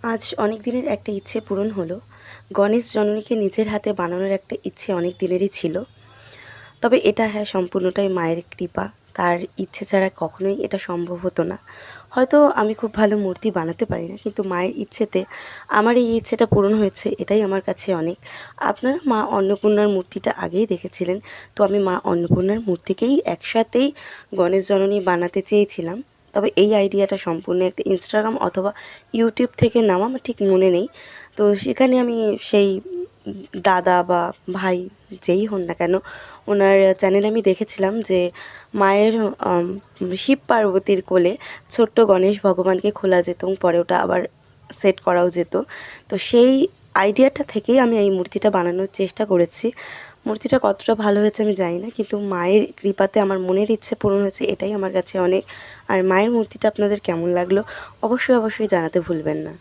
আজ অনেক দিনের একটা ইচ্ছে পূরণ হলো। গণেশ জননীকে নিজের হাতে বানানোর একটা ইচ্ছে অনেক দিনেরই ছিল। তবে এটা সম্পূর্ণটাই মায়ের কৃপা। তার ইচ্ছে ছাড়া কখনোই এটা সম্ভব হতো না। হয়তো আমি খুব ভালো মূর্তি বানাতে পারি না, কিন্তু মায়ের ইচ্ছেতে আমার এই ইচ্ছেটা পূরণ হয়েছে, এটাই আমার কাছে অনেক। আপনারা মা অন্নপূর্ণার মূর্তিটা আগেই দেখেছিলেন। তো আমি মা অন্নপূর্ণার মূর্তিকেই একসাথেই গণেশ জননী বানাতে চেয়েছিলাম। তবে এই আইডিয়াটা সম্পূর্ণ একটা ইনস্টাগ্রাম অথবা ইউটিউব থেকে নেওয়া, আমার ঠিক মনে নেই। তো সেখানে আমি সেই দাদা বা ভাই যেই হন না কেন, ওনার চ্যানেলে আমি দেখেছিলাম যে মায়ের শিব পার্বতীর কোলে ছোট্ট গণেশ ভগবানকে খোলা যেত, পরে ওটা আবার সেট করাও যেত। তো সেই আইডিয়াটা থেকেই আমি এই মূর্তিটা বানানোর চেষ্টা করেছি। মূর্তিটা কতটা ভালো হয়েছে আমি জানি না, কিন্তু মায়ের কৃপাতে আমার মনের ইচ্ছে পূরণ হয়েছে, এটাই আমার কাছে অনেক। আর মায়ের মূর্তিটা আপনাদের কেমন লাগলো অবশ্যই অবশ্যই জানাতে ভুলবেন না।